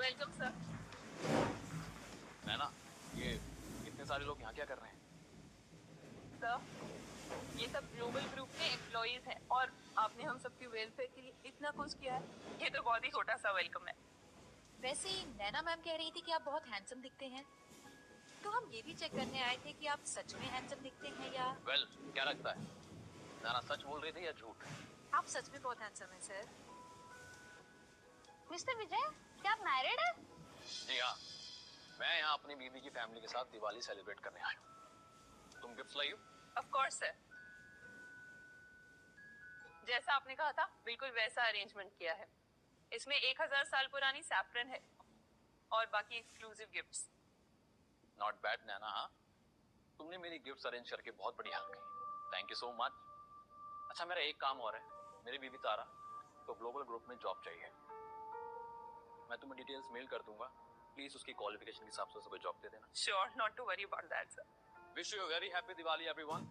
Welcome sir. नैना, ये इतने सारे लोग यहाँ क्या कर रहे हैं? सर, ये सब ग्लोबल ग्रुप के एम्प्लॉइज हैं और आपने हम सबके वेलफेयर के लिए इतना कुछ किया है, ये तो बहुत ही छोटा सा वेलकम है। वैसे नैना मैम कह रही थी कि आप बहुत हैंडसम दिखते हैं, तो हम ये भी चेक करने आए थे कि आप सच में हैंडसम दिखते हैं या क्या लगता है नैना सच बोल रही थी या झूठ? आप सच में बहुत हैंडसम हैं सर। मिस्टर विजय, क्या आप मैरिड हैं? जी हाँ, मैं यहाँ अपनी बीवी की फैमिली के साथ दिवाली सेलिब्रेट करने आया हूँ। तुम गिफ्ट लाई हो? ऑफ कोर्स सर, जैसा आपने कहा था बिल्कुल वैसा अरेंजमेंट किया है। इसमें 1000 साल पुरानी सैफ्रन है और बाकी एक्सक्लूसिव गिफ्ट्स। नॉट बैड नैना। हाँ, तुमने मेरी गिफ्ट्स अरेंज करके बहुत बड़ी हेल्प की। Thank you so much. अच्छा, मेरा एक काम और है। मेरी बीवी तारा को ग्लोबल ग्रुप में जॉब चाहिए। मैं तुम्हें डिटेल्स मेल कर दूंगा। प्लीज उसकी क्वालिफिकेशन के हिसाब से उसे जॉब दे देना। Sure, not to worry about that sir. Wish you very happy Diwali everyone.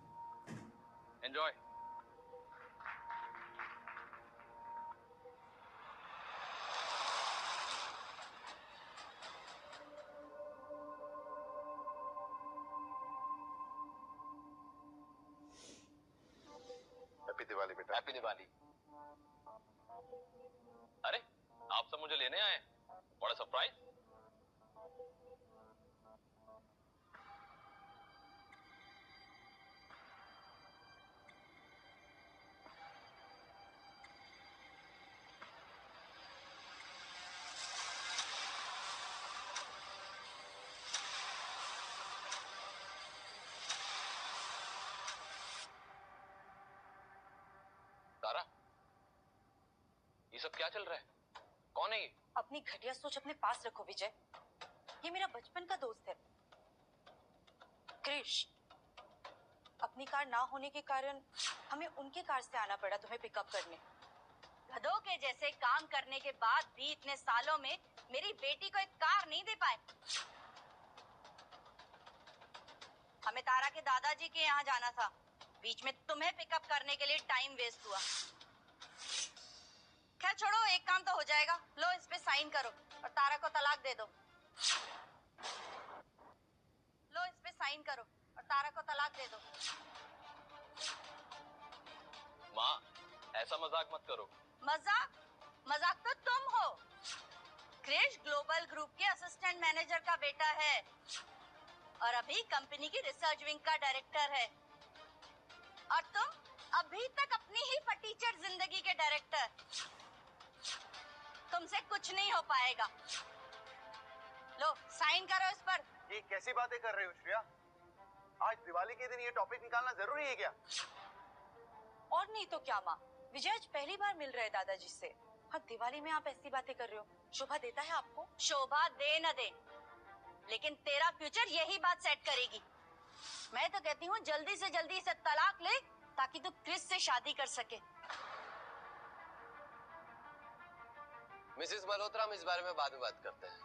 Enjoy. Happy Diwali बेटा। हैप्पी दिवाली। अरे, आप सब मुझे लेने आए? बड़ा सरप्राइज। तारा, ये सब क्या चल रहा है? कौन है ये? अपनी घटिया सोच अपने पास रखो विजय, ये मेरा बचपन का दोस्त है क्रिश। अपनी कार ना होने के कारण हमें उनके कार से आना पड़ा तुम्हें पिकअप करने। गधों के जैसे काम करने के बाद भी इतने सालों में मेरी बेटी को एक कार नहीं दे पाए। हमें तारा के दादाजी के यहाँ जाना था, बीच में तुम्हें पिकअप करने के लिए टाइम वेस्ट हुआ। खैर छोड़ो, एक काम तो हो जाएगा। लो, इस पे साइन करो और तारा को तलाक दे दो। लो, इस पे साइन करो और तारा को तलाक दे दो। माँ, ऐसा मजाक मत करो। मजाक तो तुम हो। क्रिश ग्लोबल ग्रुप के असिस्टेंट मैनेजर का बेटा है और अभी कंपनी की रिसर्च विंग का डायरेक्टर है, और तुम अभी तक अपनी ही फटीचर जिंदगी के डायरेक्टर। तुमसे कुछ नहीं हो पाएगा। लो, साइन करो इस पर। ये कैसी बातें कर रहे हो श्रेया? आज दिवाली के दिन ये टॉपिक निकालना जरूरी है क्या? और नहीं तो क्या माँ, विजय आज पहली बार मिल रहे दादाजी से। हाँ, दिवाली में आप ऐसी बातें कर रहे हो, शोभा देता है आपको? शोभा दे न दे, लेकिन तेरा फ्यूचर यही बात सेट करेगी। मैं तो कहती हूँ जल्दी से जल्दी इसे तलाक ले ताकि तू क्रिस से शादी कर सके। मिसेस मल्होत्रा, हम इस बारे में बाद में बात करते हैं।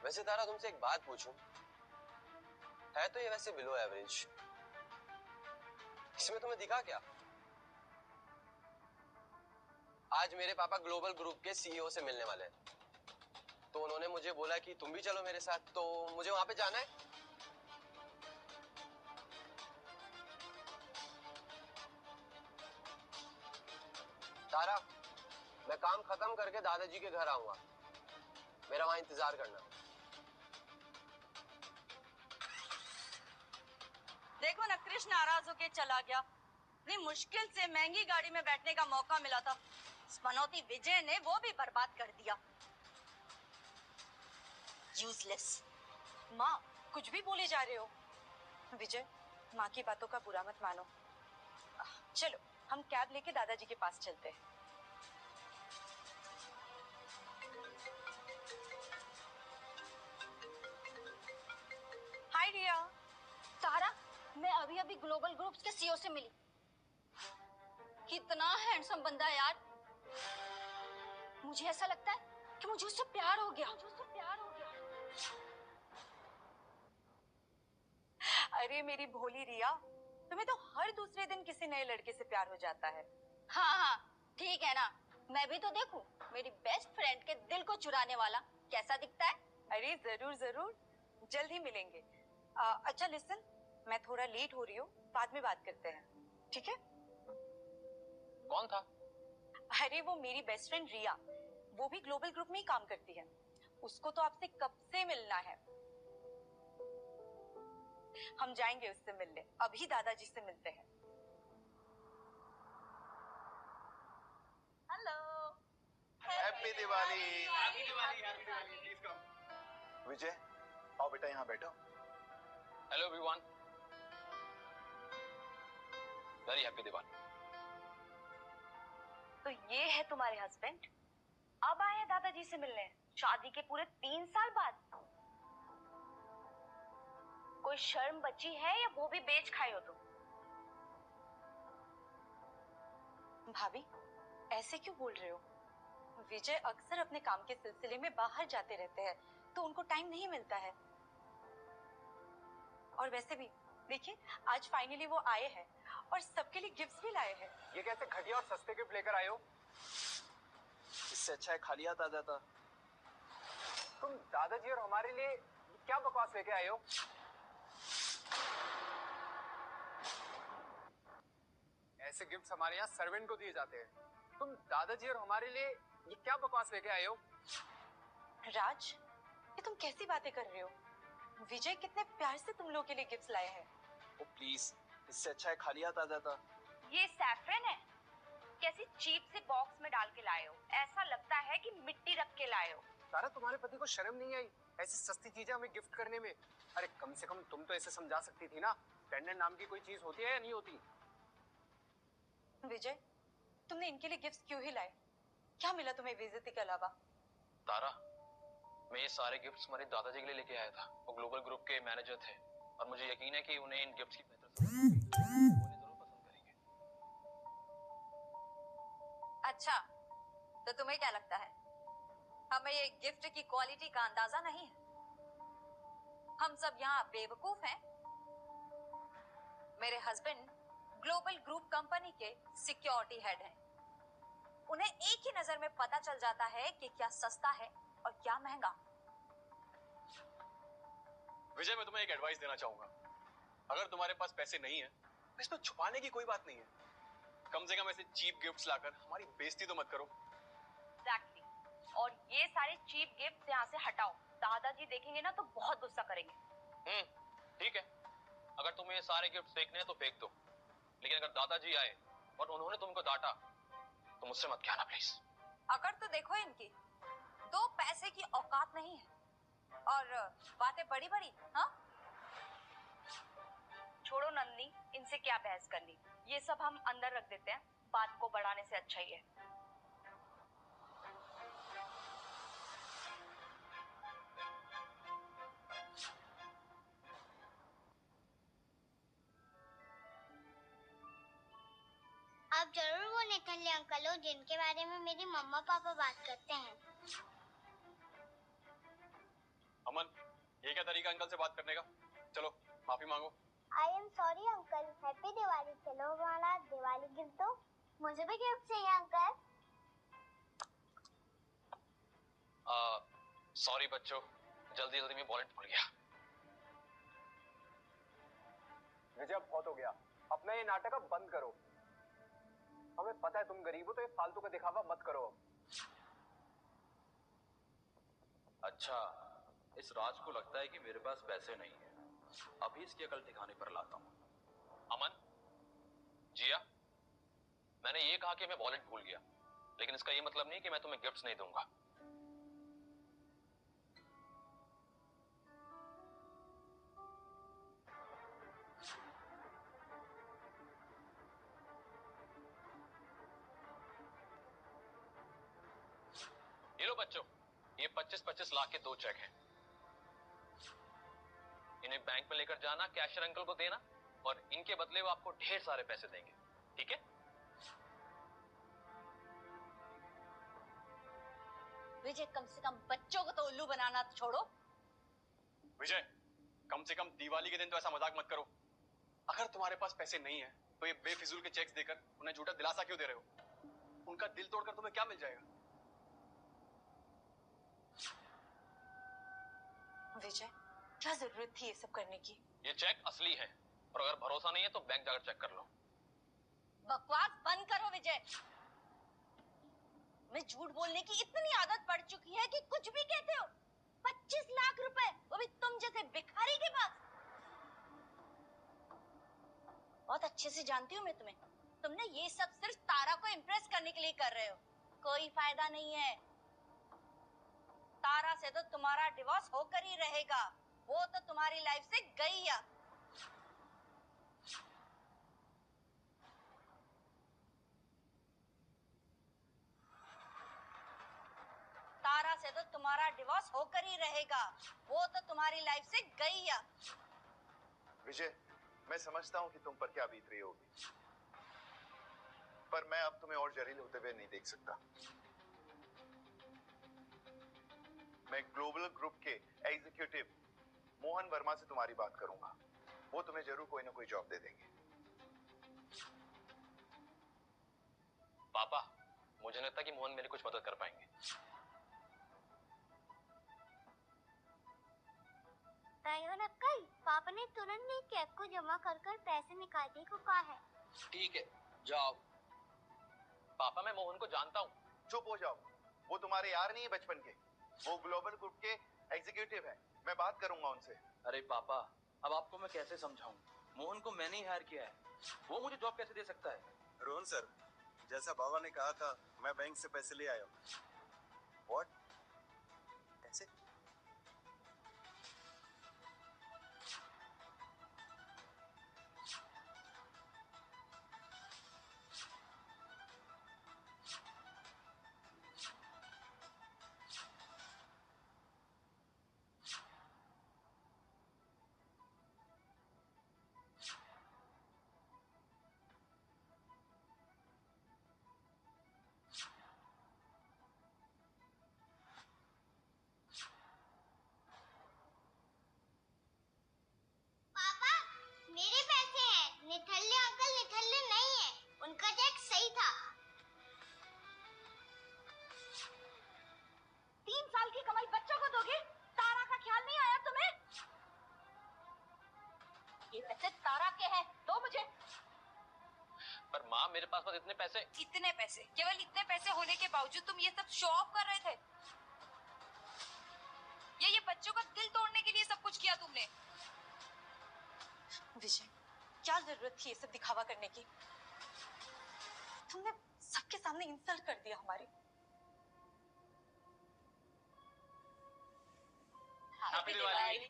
वैसे तारा, तुमसे एक बात पूछूं? है तो ये वैसे बिलो एवरेज, इसमें तुम्हें दिखा क्या? आज मेरे पापा ग्लोबल ग्रुप के सीईओ से मिलने वाले हैं, तो उन्होंने मुझे बोला कि तुम भी चलो मेरे साथ, तो मुझे वहां पे जाना है। तारा, मैं काम खत्म करके दादाजी के घर आऊंगा, मेरा वहां इंतजार करना। देखो ना, कृष्ण नाराज होके चला गया। इतनी मुश्किल से महंगी गाड़ी में बैठने का मौका मिला था, मनोती विजय ने वो भी बर्बाद कर दिया। यूजलेस। माँ, कुछ भी बोले जा रहे हो। विजय, माँ की बातों का बुरा मत मानो। चलो, हम कैब लेके दादाजी के पास चलते हैं। हाय रिया। तारा, मैं अभी अभी ग्लोबल ग्रुप्स के सीईओ से मिली। कितना हैंडसम बंदा है यार। मुझे ऐसा लगता है कि मुझे उससे प्यार हो गया। अरे मेरी भोली रिया, तुम्हें तो हर दूसरे दिन किसी नए लड़के से प्यार हो जाता है। हाँ हाँ, ठीक है ना। मैं भी तो देखूं मेरी बेस्ट फ्रेंड के दिल को चुराने वाला कैसा दिखता है। अरे जरूर जरूर, जल्द ही मिलेंगे। अच्छा लिसन, मैं थोड़ा लेट हो रही हूँ, बाद में बात करते हैं, ठीक है? कौन था? अरे वो मेरी बेस्ट फ्रेंड रिया, वो भी ग्लोबल ग्रुप में ही काम करती है। उसको तो आपसे कब से मिलना है। हम जाएंगे उससे मिलने, अभी दादाजी से मिलते हैं। Hello, happy Diwali. Happy Diwali, happy Diwali. Please come. Vijay, आओ बेटा यहाँ बैठो। Hello everyone, very happy Diwali. तो ये है तुम्हारे हस्बैंड, अब आए हैं दादाजी से मिलने, शादी के पूरे 3 साल बाद। कोई शर्म बची है या वो भी बेच खाए हो तुम? भाभी, ऐसे क्यों बोल रहे हो? विजय अक्सर अपने काम के सिलसिले में बाहर जाते रहते हैं, तो उनको टाइम नहीं मिलता है। और वैसे भी देखिए, आज फाइनली वो आए हैं और सबके लिए गिफ्ट्स भी लाए हैं। ये कैसे घटिया और सस्ते गिफ्ट लेकर आए हो? इससे अच्छा है खाली हाथ आ जाता। तुम दादाजी और हमारे लिए क्या बकवास लेके आए हो? ऐसे गिफ्ट्स हमारे यहाँ सर्वेंट को दिए जाते हैं। तुम दादाजी और हमारे लिए ये क्या बकवास लेके आए हो? राज, ये तुम कैसी बातें कर रहे हो? विजय कितने प्यार से तुम लोगों के लिए गिफ्ट्स लाए हैं। ओ प्लीज, इससे अच्छा है खाली हाथ आ जाता। ये सैफरन है, कैसी चीप से बॉक्स में डाल के लाए हो, ऐसा लगता है कि मिट्टी रख के लाए हो। तारा, तुम्हारे पति को शर्म नहीं आई ऐसी सस्ती चीजें हमें गिफ्ट करने में? अरे कम से कम तुम तो ऐसे समझा सकती थी ना, पेंडेंट नाम की कोई चीज होती है या नहीं होती? विजय, तुमने इनके लिए गिफ्ट्स क्यों ही लाए? क्या मिला तुम्हें बेइज्जती के अलावा? तारा, मैं ये सारे गिफ्ट्स हमारे दादाजी के लिए लेके आया था। वो ग्लोबल ग्रुप के मैनेजर थे और मुझे यकीन है कि उन्हें इन गिफ्ट्स की बेहतर समझ होगी। वो इन्हें जरूर पसंद करेंगे। अच्छा, तो तुम्हें क्या लगता है हमें ये गिफ्ट की क्वालिटी का अंदाजा नहीं है? हम सब यहाँ बेवकूफ हैं? मेरे हस्बैंड ग्लोबल ग्रुप कंपनी के सिक्योरिटी हेड हैं। उन्हें एक ही नजर में पता चल जाता है कि क्या सस्ता है और क्या महंगा। विजय, मैं तुम्हें एक एडवाइस देना चाहूंगा। अगर तुम्हारे पास पैसे नहीं है तो इसमें छुपाने की कोई बात नहीं है। कम से कम ऐसे चीप गिफ्ट्स लाकर हमारी बेइज्जती तो मत करो। एग्जैक्टली। और ये सारे चीप गिफ्ट्स यहाँ से हटाओ, दादाजी देखेंगे ना तो बहुत गुस्सा करेंगे। ठीक है, अगर तुम्हें ये सारे गिफ्ट फेंकने हैं तो फेंक दो, लेकिन अगर दादाजी आए और उन्होंने तुमको डांटा तो मुझसे मत कहना प्लीज। अगर तो देखो इनकी 2 पैसे की औकात नहीं है और बातें बड़ी बड़ी। हाँ, छोड़ो नंदनी, इनसे क्या बहस करनी, ये सब हम अंदर रख देते हैं, बात को बढ़ाने से अच्छा ही है। आप जरूर वो निकलने अंकल हो जिनके बारे में मेरी मम्मा पापा बात करते हैं। अमन, ये क्या तरीका अंकल से बात करने का? चलो माफी मांगो। आई am sorry uncle, happy Diwali. चलो हमारा दिवाली गिफ्ट दो। मुझे भी गिफ्ट चाहिए अंकल। सॉरी बच्चों, जल्दी जल्दी में वॉलेट भूल गया। विजय, बहुत हो गया, अपना ये नाटक अब बंद करो। हमें पता है तुम गरीब हो, तो ये फालतू का दिखावा मत करो। अच्छा, इस राज को लगता है कि मेरे पास पैसे नहीं है। अभी इसकी अकल ठिकाने पर लाता हूँ। अमन, जिया, मैंने ये कहा कि मैं वॉलेट भूल गया, लेकिन इसका ये मतलब नहीं कि मैं तुम्हें गिफ्ट्स नहीं दूंगा। ये लो बच्चों, ये 25-25 लाख के 2 चेक हैं। इन्हें बैंक में लेकर जाना, कैशियर अंकल को देना और इनके बदले वो आपको ढेर सारे पैसे देंगे, ठीक है? विजय, कम से कम बच्चों को तो उल्लू बनाना छोड़ो। विजय, कम से कम दिवाली के दिन तो ऐसा मजाक मत करो। अगर तुम्हारे पास पैसे नहीं है तो ये बेफिजूल के चेक्स देकर उन्हें झूठा दिलासा क्यों दे रहे हो? उनका दिल तोड़कर तुम्हें क्या मिल जाएगा? विजय, क्या जरूरत थी ये सब करने की? ये चेक असली है, और अगर भरोसा नहीं है तो बैंक जाकर चेक कर लो। बकवास बंद करो विजय। मैं झूठ बोलने की इतनी आदत पड़ चुकी है कि कुछ भी कहते हो। 25 लाख रुपए, वो भी तुम जैसे भिखारी के पास। बहुत अच्छे से जानती हूँ मैं तुम्हें। तुमने ये सब सिर्फ तारा को इम्प्रेस करने के लिए कर रहे हो। कोई फायदा नहीं है। तारा से तो तुम्हारा डिवोर्स होकर ही रहेगा। वो तो तुम्हारी लाइफ से गई या। तारा से तो तुम्हारा डिवोर्स होकर ही रहेगा। वो तो तुम्हारी लाइफ से गई या। विजय, मैं समझता हूँ कि तुम पर क्या बीत रही होगी, पर मैं अब तुम्हें और जलील होते हुए नहीं देख सकता। मैं ग्लोबल ग्रुप के एग्जीक्यूटिव मोहन वर्मा से तुम्हारी बात करूंगा। वो तुम्हें जरूर कोई ना कोई जॉब दे देंगे। पापा, मुझे लगता है कि मोहन मेरी कुछ मदद कर पाएंगे। अंकल, पापा ने तुरंत ही कैब को जमा कर पैसे निकालने को कहा है। ठीक है, जाओ। पापा, मैं मोहन को जानता हूँ। चुप हो जाओ, वो तुम्हारे यार नहीं है बचपन के। वो ग्लोबल ग्रुप के एग्जीक्यूटिव है। मैं बात करूंगा उनसे। अरे पापा, अब आपको मैं कैसे समझाऊं? मोहन को मैंने ही हायर किया है, वो मुझे जॉब कैसे दे सकता है? रोहन सर, जैसा बाबा ने कहा था, मैं बैंक से पैसे ले आया हूँ। व्हाट? कैसे? पापा, मेरे पैसे हैं। निठल्ले अंकल निठल्ले नहीं है। उनका चेक सही था। 3 साल की कमाई बच्चों को दोगे? तारा का ख्याल नहीं आया तुम्हें? ये पैसे तारा के हैं, दो मुझे। पर माँ, मेरे पास इतने पैसे। इतने पैसे? केवल इतने पैसे होने के बावजूद तुम ये सब शो ऑफ कर रहे थे? ये बच्चों का दिल तोड़ने के लिए सब कुछ किया तुमने? विजय, क्या जरूरत थी ये सब दिखावा करने की? तुमने सबके सामने इंसल्ट कर दिया हमारी। हैप्पी दिवाली।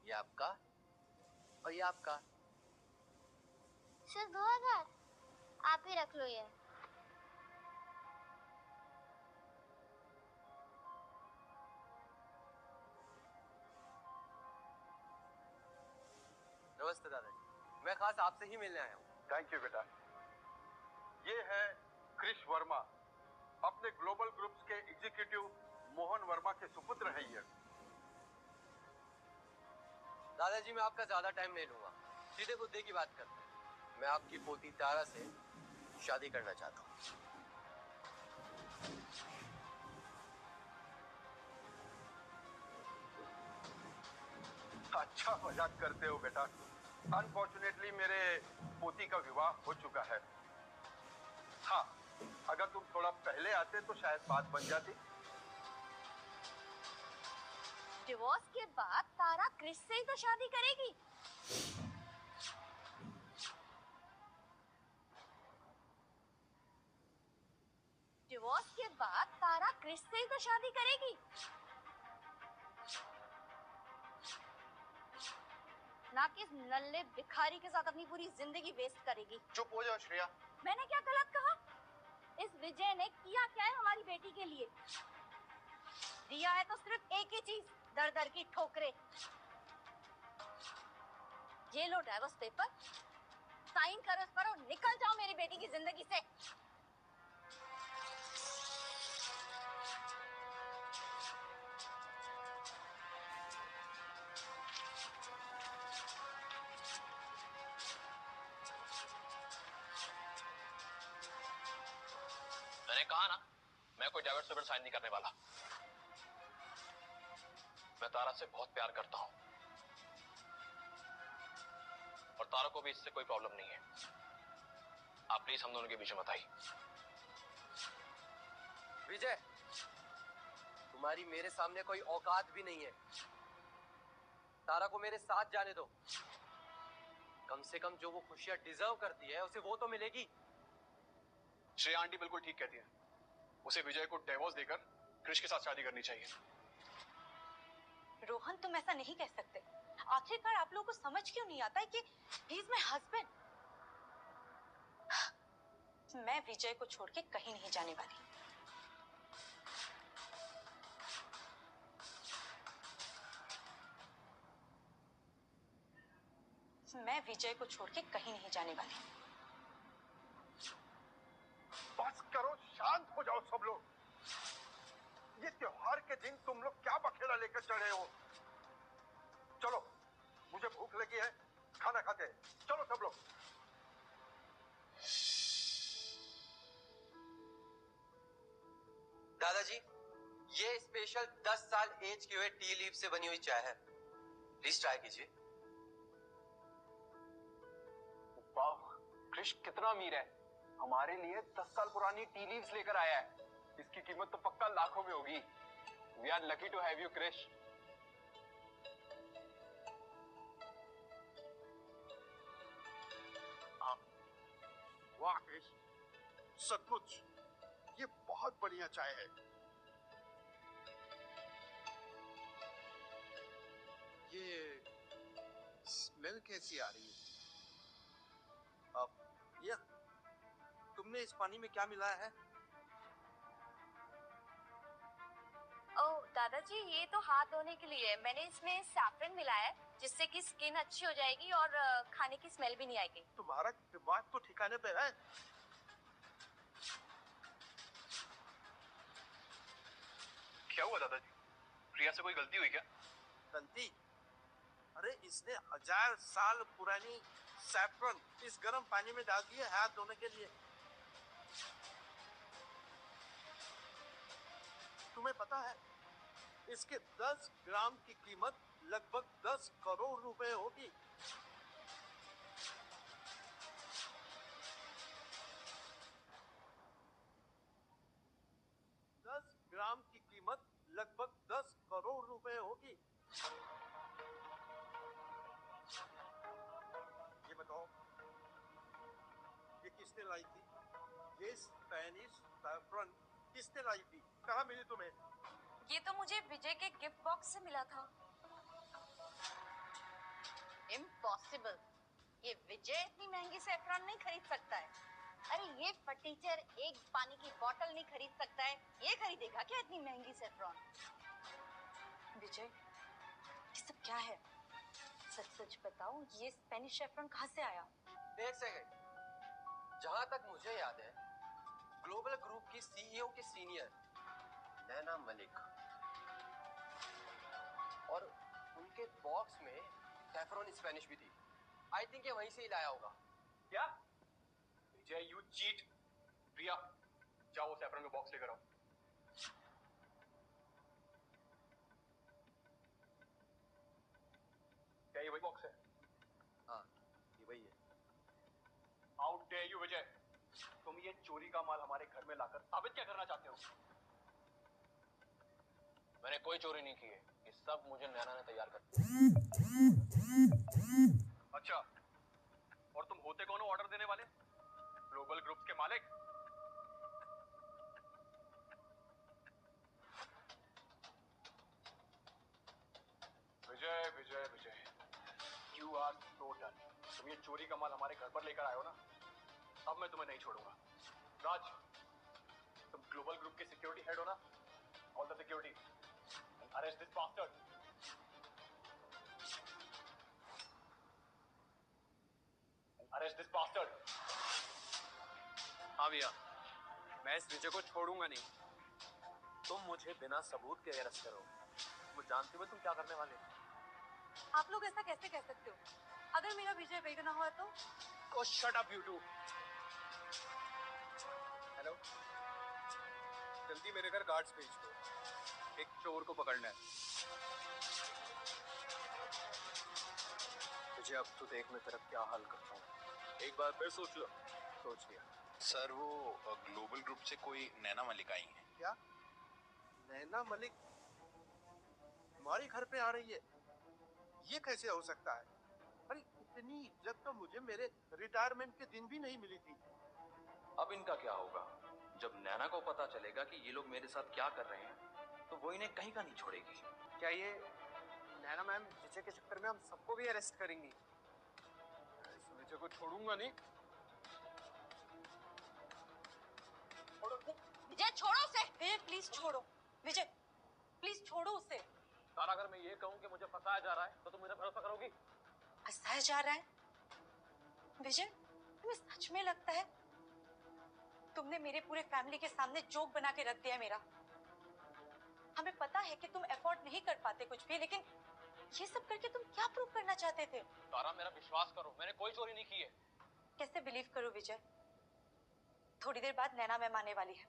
ये आपका और ये आपका। सिर्फ 2000? आप ही रख लो ये। नमस्ते दादाजी, मैं खास आपसे ही मिलने आया हूँ। थैंक यू बेटा। ये है क्रिश वर्मा, अपने ग्लोबल ग्रुप्स के एग्जीक्यूटिव मोहन वर्मा के सुपुत्र हैं ये। दादाजी, मैं आपका ज्यादा टाइम नहीं लूंगा, सीधे मुद्दे की बात करते हैं। मैं आपकी पोती तारा से शादी करना चाहता हूँ। अच्छा मजाक करते हो बेटा। अनफॉर्चुनेटली मेरे पोती का विवाह हो चुका है। हाँ, अगर तुम थोड़ा पहले आते तो शायद बात बन जाती। डिवोर्स के बाद तारा क्रिस से ही तो शादी करेगी। डिवोर्स के बाद तारा क्रिस से ही तो शादी करेगी। ना कि इस नल्ले भिखारी के साथ अपनी पूरी जिंदगी वेस्ट करेगी। चुप हो जाओ श्रेया। मैंने क्या गलत कहा? इस विजय ने किया क्या है हमारी बेटी के लिए? दिया है तो सिर्फ एक ही चीज, दर दर की ठोकरें। ये लो डाइवोर्स पेपर, साइन करो इस पर और निकल जाओ मेरी बेटी की जिंदगी से। मैंने कहा ना, मैं कोई डाइवोर्स पेपर साइन नहीं करने वाला। मैं तारा से बहुत प्यार करता हूं और तारा को भी इससे कोई प्रॉब्लम नहीं है। आप प्लीज हम दोनों के बीच में मत आइए। विजय, तुम्हारी मेरे सामने कोई औकात भी नहीं है। तारा को मेरे साथ जाने दो। कम से कम जो वो खुशियां डिजर्व करती है उसे वो तो मिलेगी। श्रेया आंटी बिल्कुल ठीक कहती है, उसे विजय को डिवोर्स देकर क्रिश के साथ शादी करनी चाहिए। रोहन, तुम ऐसा नहीं कह सकते। आखिरकार आप लोगों को समझ क्यों नहीं आता है कि ही इज माय हस्बैंड। मैं विजय को छोड़ के कहीं नहीं जाने वाली। मैं विजय को छोड़ के कहीं नहीं जाने वाली। बस करो, शांत हो जाओ सब लोग। ये त्योहार के दिन तुम लोग क्या बखेड़ा लेकर चढ़े हो? चलो, मुझे भूख लगी है, खाना खाते हैं। चलो सब लोग। दादाजी, ये स्पेशल 10 साल एज के हुए टी लीफ से बनी हुई चाय है, प्लीज ट्राई कीजिए। वाह, क्रिश कितना अमीर है। हमारे लिए 10 साल पुरानी टी लीव्स लेकर आया है। इसकी कीमत तो पक्का लाखों में होगी। We are lucky to have you Krish. वाह क्रिश, सचमुच ये बहुत बढ़िया चाय है। ये स्मेल कैसी आ रही है? ये तुमने इस पानी में क्या मिलाया है? ओह दादाजी, ये तो हाथ धोने के लिए है। मैंने इसमें सैफरन मिलाया है, जिससे कि स्किन अच्छी हो जाएगी और खाने की स्मेल भी नहीं आएगी। तुम्हारा दिमाग तो ठिकाने पे है। क्या हुआ दादाजी? प्रिया से कोई गलती हुई क्या? गलती? अरे इसने 1000 साल पुरानी सैफरन इस गर्म पानी में डाल दिया हाथ धोने के लिए। तुम्हें पता है इसके 10 ग्राम की कीमत लगभग 10 करोड़ रुपए होगी। ग्राम की कीमत लगभग 10 करोड़ रुपए होगी। ये बताओ, ये किसने लाई थी? ये स्पेनिश सैफरन किसने लाई थी? कहाँ मिली तुम्हें? ये तो मुझे विजय के गिफ्ट बॉक्स से मिला था। इम्पॉसिबल। ये विजय इतनी महंगी सैफरन नहीं खरीद सकता है। अरे ये फटीचर एक पानी की बोतल नहीं खरीद सकता है, ये खरीदेगा क्या इतनी महंगी सैफरन? विजय, ये सब क्या है? सच सच बताओ, ये स्पेनिश सैफरन कहाँ से आया? एक सेकंड, जहां तक मुझे याद है ग्लोबल ग्रुप की सीईओ की सीनियर नैना मलिक और उनके बॉक्स में सैफरन स्पेनिश भी थी। आई थिंक ये वहीं से ही लाया होगा। क्या? विजय यू चीट। प्रिया, जाओ वो सैफरन का बॉक्स लेकर आओ। क्या ये वही बॉक्स है? हाँ, ये वही है। हाउ डेयर यू विजय, तुम ये चोरी का माल हमारे घर में लाकर साबित क्या करना चाहते हो? मैंने कोई चोरी नहीं की है, ये सब मुझे नैना ने तैयार कर। अच्छा, और तुम होते कौन हो ऑर्डर देने वाले? ग्लोबल ग्रुप के मालिक? Vijay Vijay Vijay, you are so done. तुम ये चोरी का माल हमारे घर पर लेकर आए हो ना, अब मैं तुम्हें नहीं छोड़ूंगा। राज, तुम ग्लोबल ग्रुप के सिक्योरिटी हेड हो ना? All the security, arrest this bastard. Arrest this bastard. हाँ भैया, मैं इस विजय को छोड़ूंगा नहीं। तुम मुझे बिना सबूत के अरेस्ट करो। मैं जानती हूँ तुम क्या करने वाले हो। आप लोग ऐसा कैसे कह सकते हो? अगर मेरा विजय वही ना हुआ तो? Oh, shut up, you two. Hello, जल्दी मेरे घर गार्ड्स भेज दो, एक चोर को पकड़ना है। तुझे अब तो देख मैं तेरा क्या हाल करता हूँ। एक बार फिर सोच लो। सोच लिया। सर वो ग्लोबल ग्रुप से कोई नैना मलिक आई है। क्या? नैना मलिक हमारे घर पे आ रही है? ये कैसे हो सकता है? अरे इतनी इज्जत तो मुझे मेरे रिटायरमेंट के दिन भी नहीं मिली थी। अब इनका क्या होगा? जब नैना को पता चलेगा कि ये लोग मेरे साथ क्या कर रहे हैं, तो वो इन्हें कहीं का नहीं छोड़ेगी। क्या ये नैना मैम विजय के चक्कर में हम सबको भी अरेस्ट करेंगी? इस विजय को छोड़ूंगा नहीं। विजय छोड़ो उसे। विजय प्लीज छोड़ो। विजय प्लीज छोड़ो उसे। तारा, अगर मैं ये कहूँ कि मुझे फंसाया जा रहा है तो तुम मुझे भरोसा करोगी? फंसाया जा रहा है? विजय तुम्हें सच में लगता है तुमने मेरे पूरे फैमिली के सामने जोक बना के रख दिया मेरा? हमें पता है कि तुम एफोर्ड नहीं कर पाते कुछ भी, लेकिन ये सब करके तुम क्या प्रूव करना चाहते थे? तारा, मेरा विश्वास करो, मैंने कोई चोरी नहीं की है। कैसे बिलीव करो विजय? थोड़ी देर बाद नैना मैम आने वाली है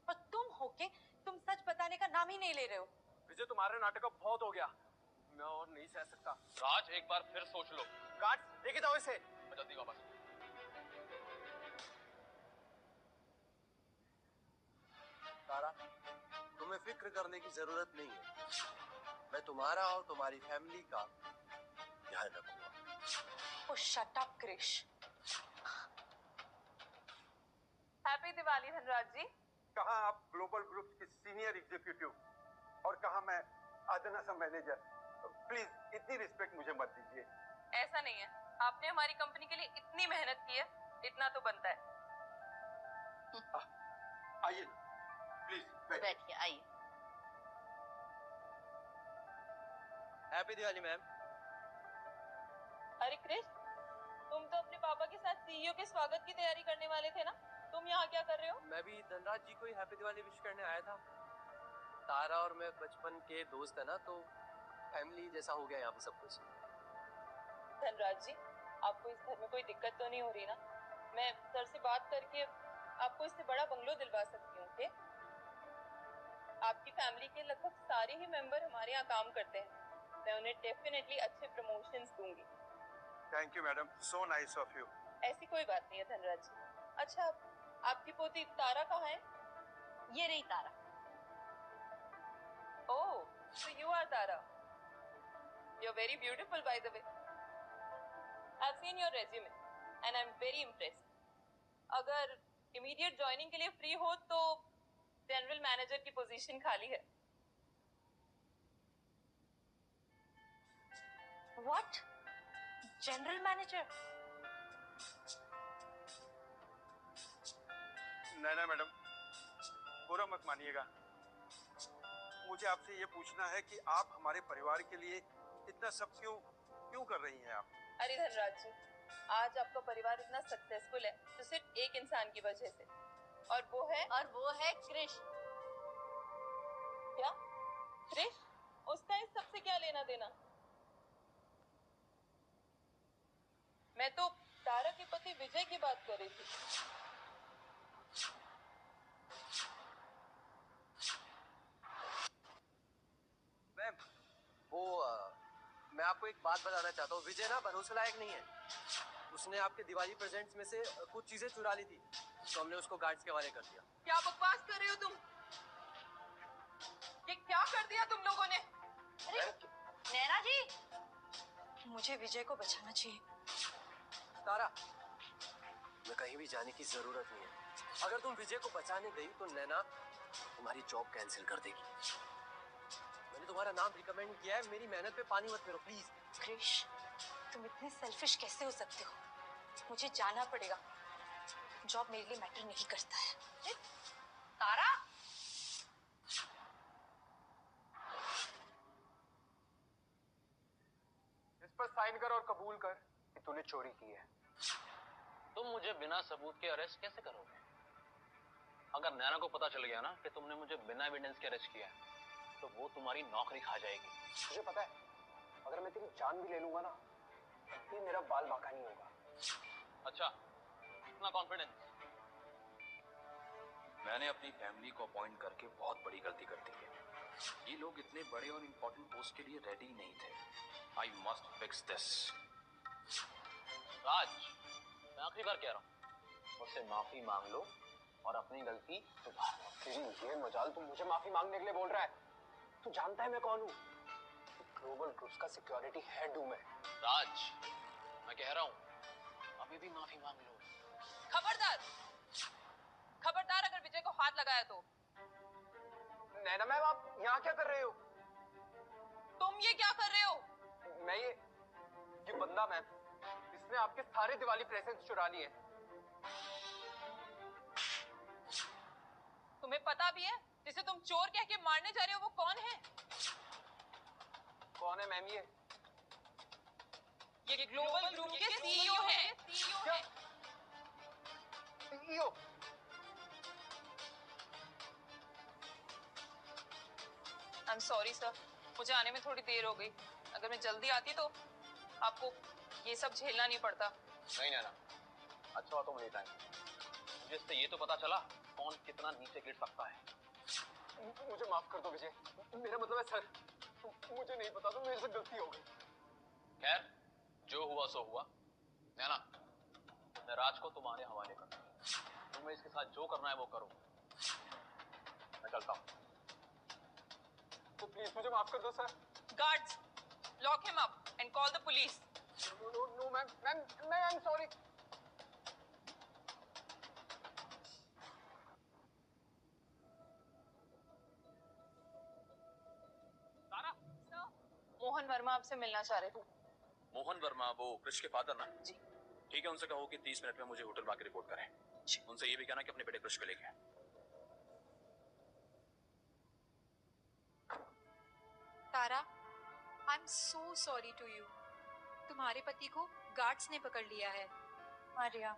और तुम होके तुम सच बताने का नाम ही नहीं ले रहे हो। विजय तुम्हारे नाटक अब बहुत हो गया, मैं और नहीं सह सकता। राज, एक बार फिर सोच लो। गार्ड्स लेके जाओ इसे। मैं जल्दी वापस। तारा, तुम्हें फिक्र करने की जरूरत नहीं है। मैं तुम्हारा और तुम्हारी फैमिली का ध्यान रखूंगा। Oh shut up Krish. Happy Diwali Dhanraj ji. कहाँ आप ग्लोबल ग्रुप की सीनियर एग्जीक्यूटिव और कहाँ मैं अदना सा मैनेजर। प्लीज इतनी रिस्पेक्ट मुझे मत दीजिए। ऐसा नहीं है, आपने हमारी कंपनी के लिए इतनी मेहनत की है, इतना तो बनता है। आइए प्लीज बैठिए, आइए। Happy Diwali ma'am. अरे क्रिश, तुम तो अपने पापा के साथ सीईओ के स्वागत की तैयारी करने वाले थे ना? तुम यहाँ क्या कर रहे हो? मैं भी धनराज जी को ही हैप्पी दिवाली विश करने आया था। तारा और मैं बचपन के दोस्त है ना, तो फैमिली जैसा हो गया यहाँ पे सब कुछ। धनराज जी, आपको इस घर में कोई दिक्कत तो नहीं हो रही ना? मैं सर से बात करके आपको इससे बड़ा बंगलो दिलवा सकती हूँ। ओके? आपकी फैमिली के लगभग सारे ही मेंबर हमारे यहाँ काम करते हैं। मैं उन्हें डेफिनेटली अच्छे प्रमोशंस दूंगी। Thank you madam, so nice of you. ऐसी कोई बात नहीं है धनराज जी। अच्छा, आपकी पोती तारा कहाँ है? ये रही तारा। Oh, so you are Tara. You're very beautiful, by the way. I've seen your resume and I'm very impressed. अगर immediate joining के लिए free हो तो general manager की position खाली है। What? General manager? Naina madam, बुरा मत मानिएगा। मुझे आपसे ये पूछना है कि आप हमारे परिवार के लिए इतना सब क्यों कर रही हैं आप? अरे धनराज जी, आज आपका परिवार इतना सक्सेसफुल है तो सिर्फ एक इंसान की वजह से, और वो है क्रिश। क्या? क्रिश? उसका इस सबसे क्या लेना देना? मैं तो तारा के पति विजय की बात कर रही थी। मैम, मैं आपको एक बात बताना चाहता हूँ। विजय ना भरोसे लायक नहीं है। उसने आपके दिवाली प्रेजेंट्स में से कुछ चीजें चुरा ली थी, तो हमने उसको गार्ड्स के हवाले कर दिया। क्या बकवास कर रहे हो तुम? ये क्या कर दिया तुम लोगों ने? अरे नैना जी, मुझे विजय को बचाना चाहिए। तारा, मैं कहीं भी जाने की जरूरत नहीं है। अगर तुम विजय को बचाने गई तो नैना तुम्हारी जॉब कैंसिल कर देगी। मैंने तुम्हारा नाम रिकमेंड किया है, मेरी मेहनत पे पानी मत फेरो प्लीज। क्रिश, तुम इतने सेल्फिश कैसे हो सकते हो? मुझे जाना पड़ेगा। जॉब मेरे लिए मैटर नहीं करता है। तारा, इस पर साइन कर और कबूल कर कि तूने चोरी की है। तुम मुझे बिना सबूत के अरेस्ट कैसे करोगे? अगर नैना को पता चल गया ना कि तुमने मुझे बिना एविडेंस के अरेस्ट किया है, तो वो तुम्हारी नौकरी खा जाएगी। मुझे पता है, अगर मैं तेरी जान भी ले लूंगा ना, ये मेरा बाल बांका नहीं होगा। अच्छा, इतना कॉन्फिडेंस? मैंने अपनी फैमिली को अपॉइंट करके बहुत बड़ी गलती कर दी है। ये लोग इतने बड़े और इंपॉर्टेंट पोस्ट के लिए रेडी नहीं थे। I must fix this. Raj, मैं आखिरी बार कह रहा हूँ, मुझसे माफी मांग लो और अपनी गलती सुधार लो। तेरी ये मजाल, तू मुझे माफी मांगने के लिए बोल रहा है? तू जानता है मैं कौन हूँ? ग्लोबल ग्रुप्स का सिक्योरिटी हेड हूँ मैं। राज, मैं कह रहा हूँ, अभी भी माफी मांग लो। खबरदार, खबरदार अगर विजय को हाथ लगाया तो। नैना मैम, आप यहाँ क्या कर रहे हो? तुम ये क्या कर रहे हो? मैं ये बंदा मैम, इसने आपके सारे दिवाली प्रेजेंट्स चुरा लिए। तुम्हें पता भी है जिसे तुम चोर कह के मारने जा रहे हो वो कौन है? कौन है मैम ये? ये ग्लोबल ग्रुप के सीईओ हैं। क्या? CEO? I am sorry sir, मुझे आने में थोड़ी देर हो गई। अगर मैं जल्दी आती तो आपको ये सब झेलना नहीं पड़ता। नहीं नैना, अच्छा हुआ तुम लेट आई। मुझे इससे ये तो पता चला कौन कितना नीचे गिर सकता है। मुझे माफ कर दो विजय, मेरा मतलब है सर, मुझे नहीं पता, तो मेरे से गलती हो गई। खैर, जो हुआ सो हुआ। नैना, मैं राज को तुम्हारे हवाले कर दूं। तुम्हें इसके साथ जो करना है वो करो। मैं चलता हूँ। तो प्लीज मुझे माफ कर दो sir. Guards, lock him up and call the police. No ma'am, I am sorry. Mohan Verma आपसे मिलना चाह रहे थे। मोहन वर्मा, वो कृष के फादर ना? जी। ठीक है, उनसे कहो कि 30 मिनट में मुझे होटल में आके रिपोर्ट करें। उनसे ये भी कहना कि अपने बेटे कृष को लेके आए। Tara, I am so sorry to you. तुम्हारे पति को गार्ड्स ने पकड़ लिया है। आर्या,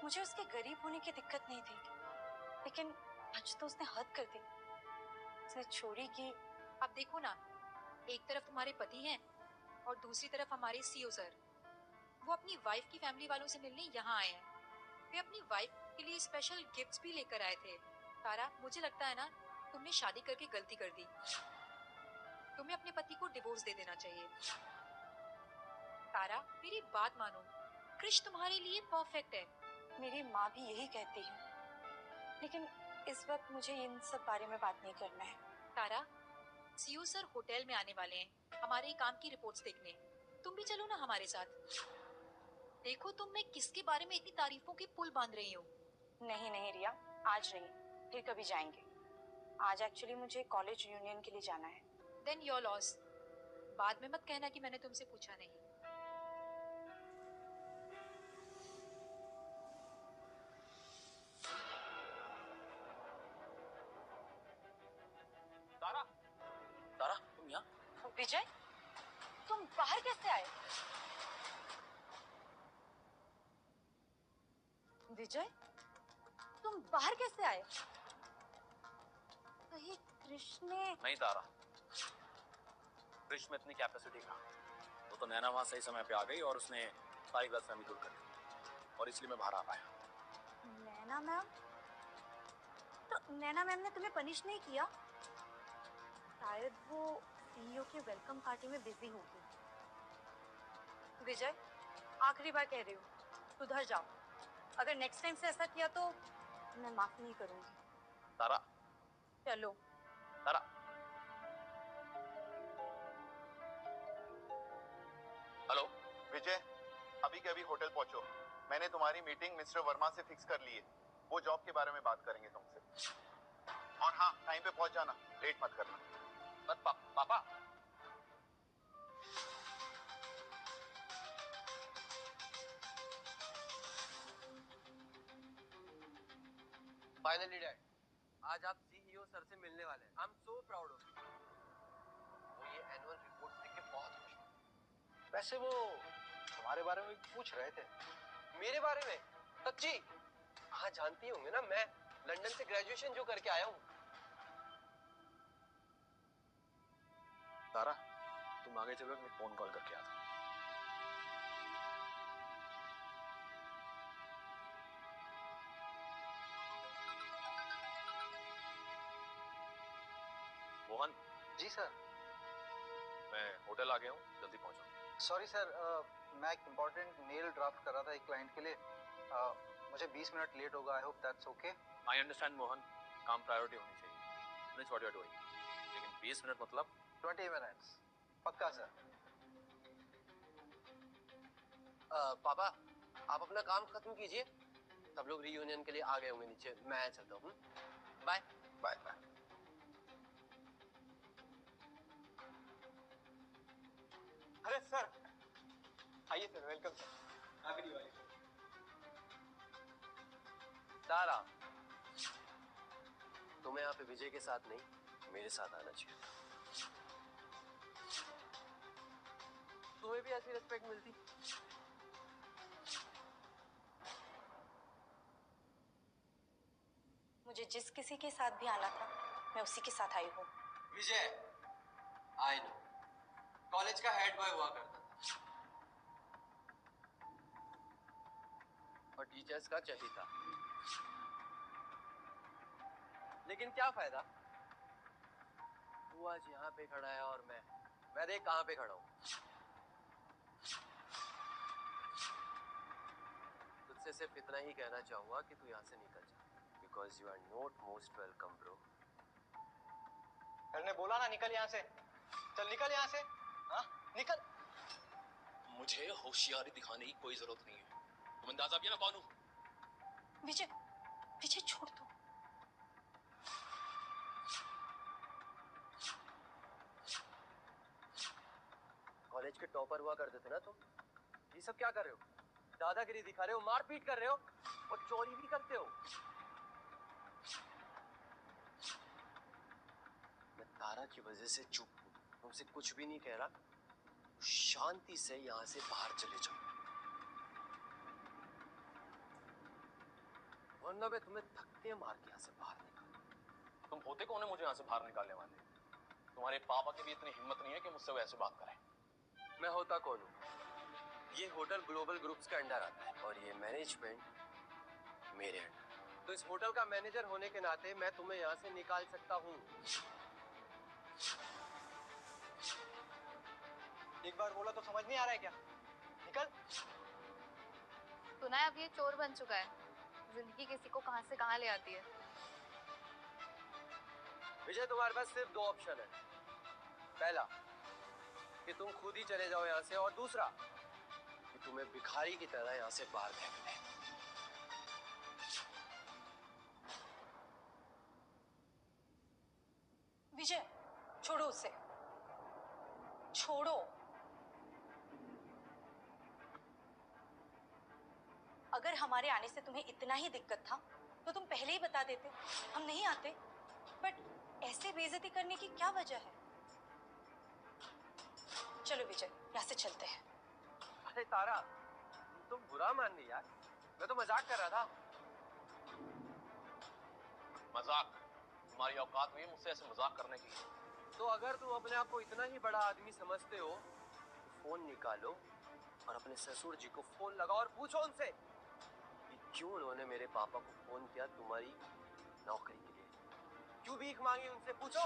मुझे उसके गरीब होने की दिक्कत नहीं थी, लेकिन आज तो उसने हद कर दी। उसने चोरी की। अब देखो ना, एक तरफ तुम्हारे पति हैं और दूसरी तरफ हमारे सीईओ सर। वो अपनी वाइफ की फैमिली वालों से मिलने यहाँ आए हैं। वे अपनी वाइफ के लिए स्पेशल गिफ्ट्स भी लेकर आए थे। तारा, मुझे लगता है ना तुमने शादी करके गलती कर दी। तुम्हें अपने पति को डिवोर्स दे देना चाहिए। तारा, मेरी बात मानो, कृष तुम्हारे लिए परफेक्ट है। मेरी माँ भी यही कहती है, लेकिन इस वक्त मुझे इन सब बारे में बात नहीं करना है। तारा, सीईओ सर होटल में आने वाले हैं हमारे काम की रिपोर्ट्स देखने। तुम भी चलो ना हमारे साथ। देखो तुम मैं किसके बारे में इतनी तारीफों के पुल बांध रही हूँ। नहीं नहीं रिया, आज नहीं, फिर कभी जाएंगे। आज एक्चुअली मुझे कॉलेज यूनियन के लिए जाना है। Then your loss. बाद में मत कहना कि मैंने तुमसे पूछा नहीं। तारा, तारा, तुम यहाँ? विजय, तुम बाहर कैसे आए? विजय, तुम बाहर कैसे आए? कहीं कृष्ण ने... नहीं तारा, कृष में इतनी कैपेसिटी कहाँ? वो तो नैना वहां सही समय पे आ गई और उसने सारी गलतफहमी दूर कर दी, और इसलिए मैं बाहर आ पाया। नैना मैम? तो नैना मैम ने तुम्हें पनिश नहीं किया? शायद वो सीईओ के वेलकम पार्टी में बिजी होगी। विजय, आखिरी बार कह रही हूँ, सुधर जाओ। अगर नेक्स्ट टाइम से ऐसा किया तो मैं माफ नहीं करूंगी। तारा, चलो। तारा, हेलो विजय, अभी के अभी होटल पहुंचो। मैंने तुम्हारी मीटिंग मिस्टर वर्मा से फिक्स कर ली है। वो जॉब के बारे में बात करेंगे तुमसे। और हाँ, टाइम पे पहुंच जाना, लेट मत करना। पर पापा, फाइनली डैड, आज आप सीईओ सर से मिलने वाले हैं। आई am so proud of you. वो ये एनुअल रिपोर्ट्स देख के बहुत खुश हुए। वैसे वो हमारे बारे में पूछ रहे थे। मेरे बारे में? सच्ची? हाँ, जानती होंगे ना, मैं लंदन से ग्रेजुएशन जो करके आया हूँ। तारा, तुम आगे चलो, मैं फोन कॉल करके आता हूँ। मोहन। जी सर। मैं होटल आ गया हूँ, जल्दी पहुँचो। सॉरी सर, मैं एक इम्पोर्टेंट मेल ड्राफ्ट कर रहा था एक क्लाइंट के लिए। मुझे 20 मिनट लेट होगा। I hope that's okay. I understand Mohan, काम प्रायोरिटी होनी चाहिए। That's what you are doing. लेकिन 20 मिनट मतलब 20 मिनट्स पक्का सर। पापा आप अपना काम खत्म कीजिए, सब लोग रीयूनियन के लिए आ गए होंगे नीचे। मैं चलता हूँ। Bye bye bye. अरे सर आइए sir, welcome sir. Happy Diwali. Tara, तुम्हें यहाँ पे विजय के साथ नहीं मेरे साथ आना चाहिए। तुम्हें भी ऐसी रिस्पेक्ट मिलती। मुझे जिस किसी के साथ भी आना था मैं उसी के साथ आई हूँ। विजय, आई नो, कॉलेज का हेड बॉय हुआ करता था और टीचर्स का चहेता। लेकिन क्या फायदा, तू आज यहाँ पे खड़ा है और मैं देख कहाँ पे खड़ा हूँ। तुझसे सिर्फ इतना ही कहना चाहूंगा कि तू यहाँ से निकल जा, because you are not most welcome bro. Sir ने बोला ना निकल यहाँ से, चल निकल यहाँ से। हाँ निकल। मुझे होशियारी दिखाने की कोई जरूरत नहीं है, तुम अंदाजा भी ना कौन हूँ। विजय, विजय छोड़ दो। कॉलेज के टॉपर हुआ करते थे ना तुम, ये सब क्या कर रहे हो? दादागिरी दिखा रहे हो, मारपीट कर रहे हो और चोरी भी करते हो। मैं तारा की वजह से चुप हूँ, तुमसे कुछ भी नहीं कह रहा। तो शांति से यहाँ से बाहर चले जाओ, वरना मैं तुम्हें धक्के मार के यहाँ से बाहर निकाल। तुम होते कौन है मुझे यहाँ से बाहर निकालने वाले? तुम्हारे पापा की भी इतनी हिम्मत नहीं है कि मुझसे वो ऐसे बात करें। मैं होता कौन हूँ? ये होटल ग्लोबल ग्रुप्स के अंडर आता है और ये मैनेजमेंट मेरे अंडर। तो इस होटल का मैनेजर होने के नाते मैं तुम्हें यहाँ से निकाल सकता हूँ। एक बार बोला तो समझ नहीं आ रहा है क्या? निकल। सुना है अब ये चोर बन चुका है, जिंदगी किसी को कहां से कहां ले आती है। विजय, तुम्हारे पास सिर्फ दो ऑप्शन है। पहला कि तुम खुद ही चले जाओ यहाँ से, और दूसरा कि तुम्हें भिखारी की तरह यहाँ से बाहर फेंक दें। विजय छोड़ो उसे, छोड़ो। अगर हमारे आने से तुम्हें इतना ही दिक्कत था तो तुम पहले ही बता देते, हम नहीं आते। बट ऐसे बेइज्जती करने की क्या वजह है? चलो विजय, यहाँ से चलते हैं। अरे तारा, तुम बुरा मान ली यार, मैं तो मजाक कर रहा था। मजाक? तुम्हारी औकात नहीं है मुझसे ऐसे मजाक करने की। तो अगर तुम अपने आप को इतना ही बड़ा आदमी समझते हो तो फोन निकालो और अपने ससुर जी को फोन लगाओ और पूछो उनसे कि क्यों उन्होंने मेरे पापा को फोन किया तुम्हारी नौकरी के लिए। क्यों भीख मांगी, उनसे पूछो।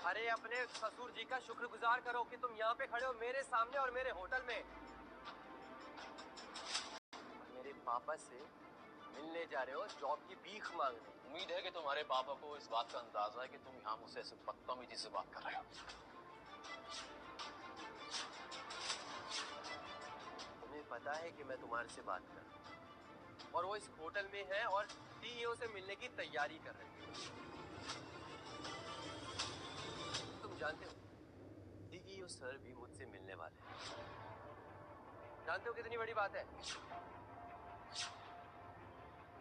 अरे अपने ससुर जी का शुक्रगुजार करो कि तुम यहाँ पे खड़े हो मेरे सामने और मेरे होटल में। मेरे पापा से मिलने जा रहे हो, जॉब की भीख मांगने। उम्मीद है कि तुम्हारे पापा को इस बात का अंदाजा है कि तुम यहाँ मुझसे ऐसे बदतमीजी से बात कर रहे हो। तुम्हें पता है कि मैं तुम्हारे से बात कर रहा हूँ और वो इस होटल में है और सीईओ से मिलने की तैयारी कर रहे हैं। तुम जानते हो सीईओ सर भी मुझसे मिलने वाले हैं। जानते हो कितनी बड़ी बात है?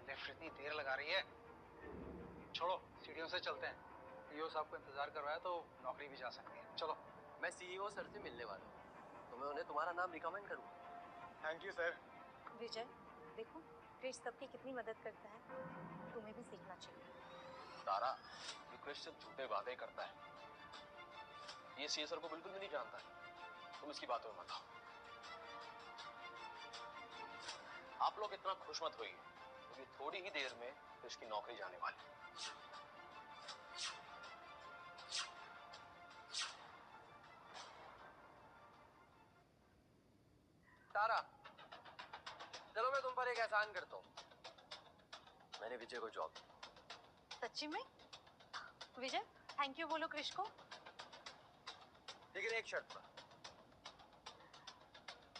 लिफ्ट इतनी देर लगा रही है, छोड़ो सीढ़ियों से चलते हैं। सीईओ साहब को इंतजार करवाया तो नौकरी भी जा सकती है। चलो। मैं सीईओ सर से मिलने वाला हूँ, तो मैं उन्हें तुम्हारा नाम रिकमेंड करूँगा। Thank you sir. विजय देखो, क्रिश सबकी कितनी मदद करता है, तुम्हें भी सीखना चाहिए। तारा, ये क्रिश सिर्फ झूठे वादे करता है, ये सीए सर को बिल्कुल भी नहीं जानता है। तुम इसकी बातों में मत आओ। आप लोग इतना खुश मत होइए, क्योंकि थोड़ी ही देर में क्रिश की नौकरी जाने वाली है। तारा, चलो मैं तुम पर एक एहसान करता हूँ। मैंने विजय को जॉब दी। सच्ची में? विजय थैंक यू बोलो क्रिश को। लेकिन एक शर्त पर,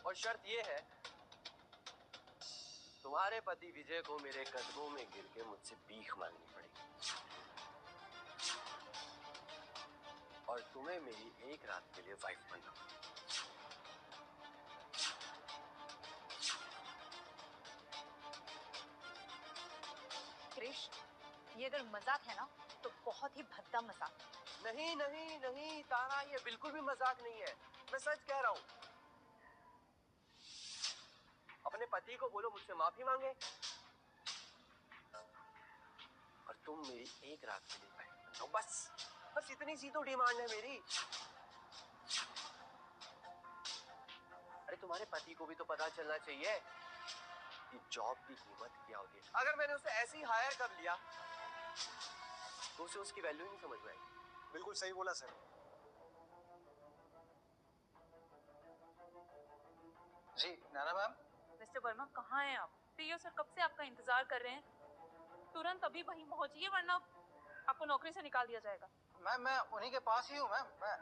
और शर्त ये है, तुम्हारे पति विजय को मेरे कदमों में गिर के मुझसे भीख मांगनी पड़ेगी, और तुम्हें मेरी एक रात के लिए वाइफ बनना पड़ेगा। क्रिश, ये अगर मजाक है ना तो बहुत ही भद्दा मजाक। नहीं नहीं नहीं तारा, ये बिल्कुल भी मजाक नहीं है, मैं सच कह रहा हूँ। अपने पति को बोलो मुझसे माफी मांगे, और तुम मेरी एक रात के लिए वाइफ बन जाओ। बस बस इतनी सी तो डिमांड है मेरी। अरे तुम्हारे पति को भी तो पता चलना चाहिए कि जॉब की कीमत क्या होती है। अगर मैंने उसे ऐसे ही हायर कर लिया तो उसे उसकी वैल्यू नहीं समझ में आएगी। बिल्कुल सही बोला सर। जी नैना मैम। मिस्टर वर्मा कहाँ हैं आप? पीओ सर कब से आपका इंतजार कर रहे हैं। तुरंत अभी वहीं पहुंचिए, वरना आपको नौकरी से निकाल दिया जाएगा। मैम मैं उन्हीं के पास ही हूँ मैम। मैं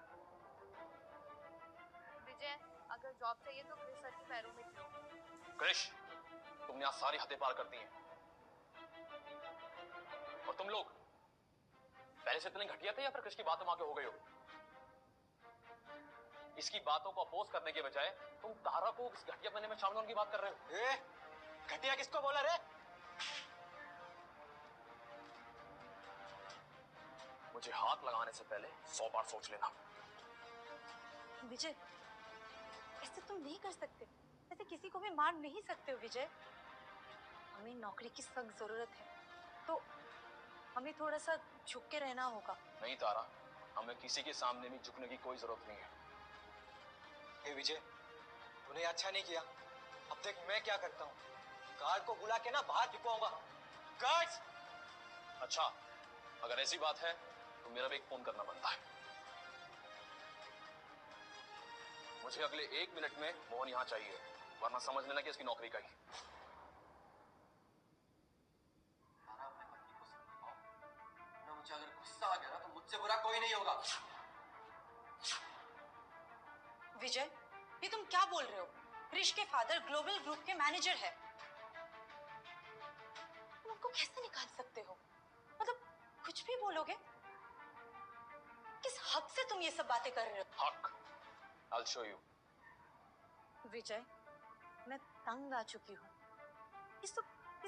विजय, अगर जॉब चाहिए तो क्रिस सर के पैरों में गिरो। क्रिश, तुमने आज सारी हदें पार कर दी हैं, और तुम लोग पहले से इतने घटिया थे या फिर क्रिश की बातों में आके हो गए हो? इसकी बातों को अपोज करने के बजाय तुम तारा को इस घटिया बनने में शामिल होने की बात कर रहे हो। घटिया किसको बोला रे? मुझे हाथ लगाने से पहले 100 बार सोच लेना। विजय, ऐसे तुम नहीं कर सकते, ऐसे किसी को भी मार नहीं सकते हो विजय। हमें नौकरी की सख्त जरूरत है, तो हमें थोड़ा सा झुक के रहना होगा। नहीं तारा, हमें किसी के सामने भी झुकने की कोई जरूरत नहीं है। हे विजय, तूने अच्छा नहीं किया। अब देख मैं क्या करता हूँ, गार्ड को बुला के ना बाहर टिकवाऊंगा। गार्ड्स! अच्छा, अगर ऐसी बात है तो मेरा भी एक फोन करना बनता है। मुझे अगले 1 मिनट में मोहन यहाँ चाहिए, वरना समझ लेना कि इसकी नौकरी का ही। मुझे अगर गुस्सा आ गया ना तो मुझसे बुरा कोई नहीं होगा। विजय, ये तुम क्या बोल रहे हो? क्रिश के फादर ग्लोबल ग्रुप के मैनेजर है, तुम उनको कैसे निकाल सकते हो? मतलब कुछ भी बोलोगे? किस हक से तुम ये सब बातें कर रहे हो? हक? I'll show you. विजय, मैं तंग आ चुकी हूँ। ये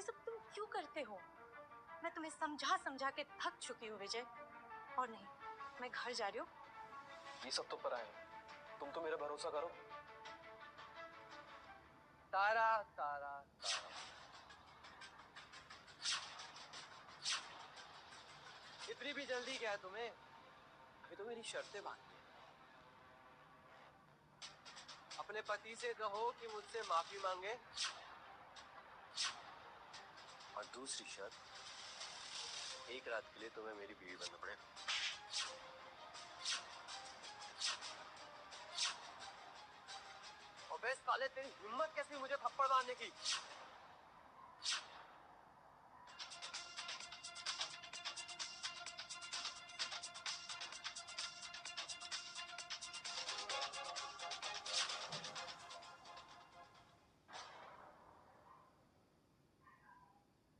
सब तुम क्यों करते हो? मैं तुम्हें समझा समझा के थक चुकी हूँ विजय। और नहीं, मैं घर जा रही हूँ। ये सब तो पराए, तुम तो मेरा भरोसा करो। तारा तारा तारा, इतनी भी जल्दी क्या है तुम्हें? अभी तो मेरी शर्तें बाकी हैं। अपने पति से कहो कि मुझसे माफी मांगे, और दूसरी शर्त, एक रात के लिए तुम्हें मेरी बीवी बनना पड़ेगा। अबे साले, तेरी हिम्मत कैसी मुझे थप्पड़ मारने की?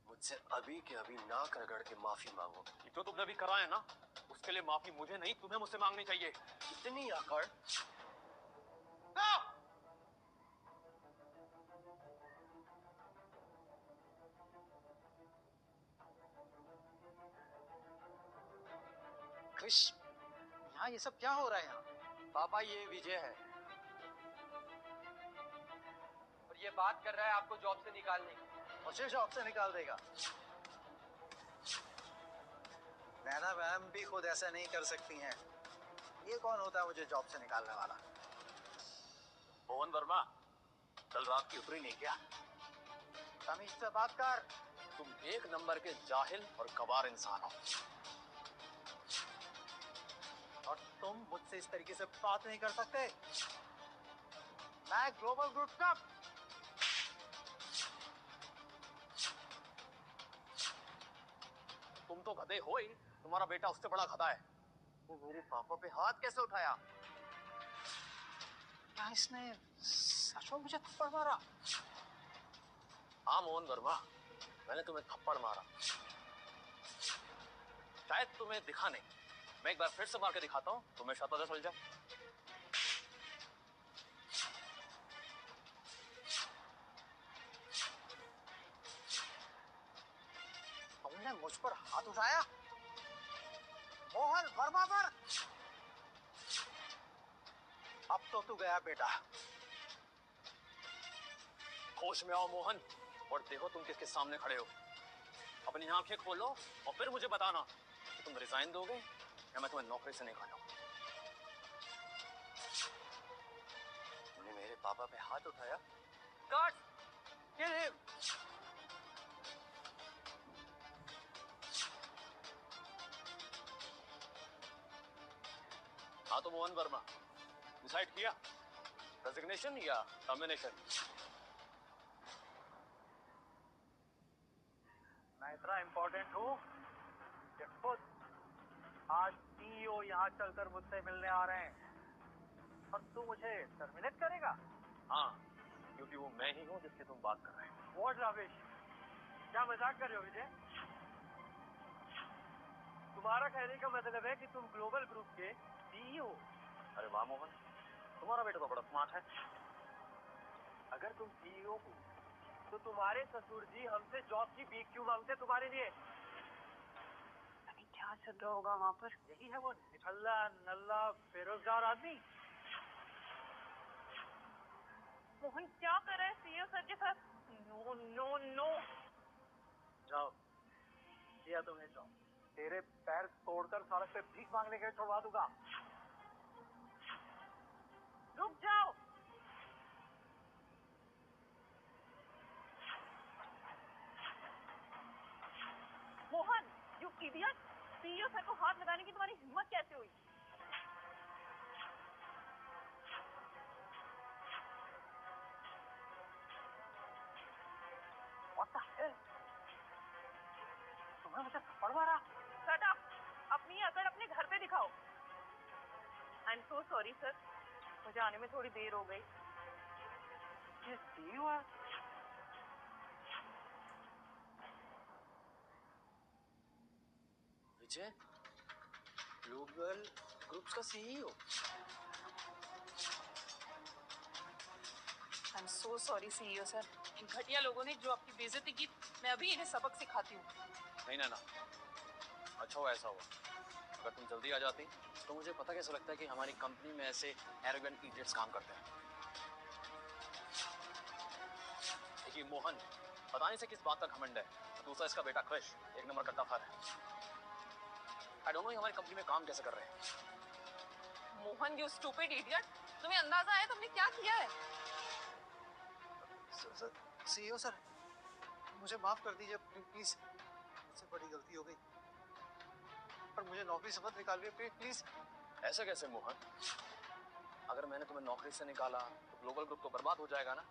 मुझसे अभी के अभी नाक रगड़ के माफी मांगो। जो तुमने अभी करा है ना, उसके लिए माफी मुझे नहीं, तुम्हें मुझसे मांगनी चाहिए। इतनी आकड़? क्रिश, यहाँ ये सब क्या हो रहा है यहाँ? पापा, ये विजय है, और ये बात कर रहा है आपको जॉब से निकालने की। मुझे जॉब से निकाल देगा? नैना मैम भी खुद ऐसा नहीं कर सकती हैं। ये कौन होता है मुझे जॉब से निकालने वाला? मोहन वर्मा, कल रात की उतरी नहीं क्या? तमीज से बात कर। तुम एक नंबर के जाहिल और गवार इंसान हो। और तुम मुझसे इस तरीके से बात नहीं कर सकते। मैं ग्लोबल ग्रुप का तुम तो गधे हो ही, तुम्हारा बेटा उससे बड़ा गधा है। वो मेरे पापा पे हाथ कैसे उठाया? क्या इसने सच में मुझे थप्पड़ मारा? हाँ मोहन वर्मा, मैंने तुम्हें थप्पड़ मारा। शायद तुम्हें दिखा नहीं, मैं एक बार फिर से मार के दिखाता हूँ, तुम्हें शायद पता चल जाए। तुमने मुझ पर हाथ उठाया? मोहन वर्मा पर? अब तो तू गया बेटा। होश में आओ मोहन, और देखो तुम किसके सामने खड़े हो। अपनी आंखें खोलो और फिर मुझे बताना कि तुम रिजाइन दोगे या मैं तुम्हें नौकरी से निकालूं। तुमने मेरे पापा पे हाथ उठाया? God, kill him! हाँ तो मोहन वर्मा, डिसाइड किया रेजिग्नेशन या टर्मिनेशन? मैं इतना इम्पोर्टेंट हूँ कि खुद आज सीईओ यहाँ चलकर मुझसे मिलने आ रहे हैं और तू मुझे टर्मिनेट करेगा? हाँ, क्योंकि वो मैं ही हूँ जिसकी तुम बात कर रहे हो। व्हाट रविश, क्या मजाक कर रहे हो विजय? तुम्हारा कहने का मतलब है कि तुम ग्लोबल ग्रुप के सीईओ? अरे वाह मोहन, तुम्हारा बेटा तो बड़ा स्मार्ट है। अगर तुम सीईओ हो तो तुम्हारे ससुर जी हमसे जॉब की भीख क्यों मांगते तुम्हारे लिए? अभी क्या चल रहा होगा वहाँ पर? यही है वो निठल्ला नल्ला बेरोजगार आदमी। मोहन क्या कर रहा है सीईओ सर के साथ? No no no. जाओ, किया तुम्हें जॉब। तेरे पैर तोड़कर सड़क पे भीख मांगने के छुड़वा दूंगा। रुक जाओ। Mohan, you idiot! CEO sir को हाथ लगाने की तुम्हारी हिम्मत कैसे हुई? What the hell? तुमने मुझे थप्पड़ मारा? Shut up! अपनी अकड़ अपने घर पे दिखाओ। आई एम सो सॉरी सर, मुझे आने में थोड़ी देर हो गई। ये सीईओ है? विजय, ग्लोबल ग्रुप्स का CEO? I am so sorry CEO sir, इन घटिया लोगों ने जो आपकी बेइज्जती की, मैं अभी इन्हें सबक सिखाती हूँ। नहीं ना, अच्छा हुआ ऐसा हुआ। अगर तुम जल्दी आ जाती तो मुझे पता कैसे लगता है कि हमारी कंपनी में ऐसे एरोगेंट इडियट्स काम करते हैं। देखिए मोहन, पता नहीं से किस बात का घमंड है, दूसरा इसका बेटा क्रिश एक नंबर का टफर है। आई डोंट नो हमारी कंपनी में काम कैसे कर रहे हैं। Mohan, you stupid idiot! तुम्हें अंदाजा है तुमने क्या किया है? सीईओ सर, मुझे माफ कर दीजिए प्लीज, मुझसे बड़ी गलती हो गई। पर मुझे नौकरी से मत निकालिए प्लीज। ऐसा कैसे मोहन? अगर मैंने तुम्हें नौकरी से निकाला तो ग्लोबल ग्रुप तो बर्बाद हो जाएगा ना।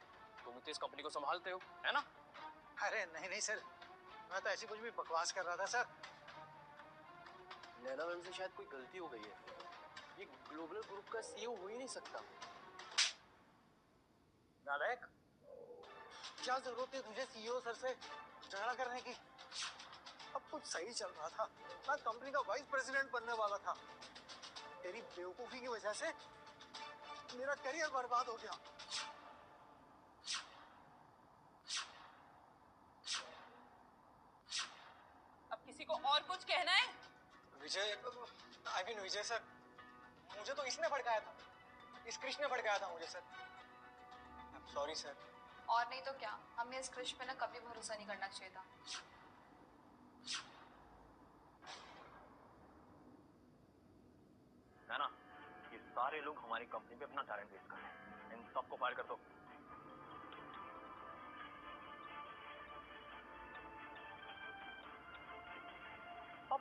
तुम तो इस कंपनी को संभालते हो, है ना? अरे नहीं नहीं सर, मैं तो ऐसी कुछ भी बकवास कर रहा था सर। नैना मैम से शायद कोई गलती हो गई है। ये ग्लोबल ग्रुप का सीईओ हो ही नहीं सकता। नालायक, क्या जरूरत है तुझे सीईओ सर से झगड़ा करने की? अब कुछ सही चल रहा था, मैं कंपनी का वाइस प्रेसिडेंट बनने वाला था। तेरी बेवकूफी की वजह से मेरा करियर बर्बाद हो गया। अब किसी को और कुछ कहना है? विजय, आई मीन विजय सर, मुझे तो इसने भड़काया था, इस कृष्ण ने भड़काया था मुझे सर। Sorry sir. और नहीं तो क्या, हमें इस क्रिश पे ना कभी भरोसा नहीं करना चाहिए था। है ना, ये सारे लोग हमारी कंपनी पे अपना टैलेंट वेस्ट कर रहे हैं। इन सबको फायर कर दो।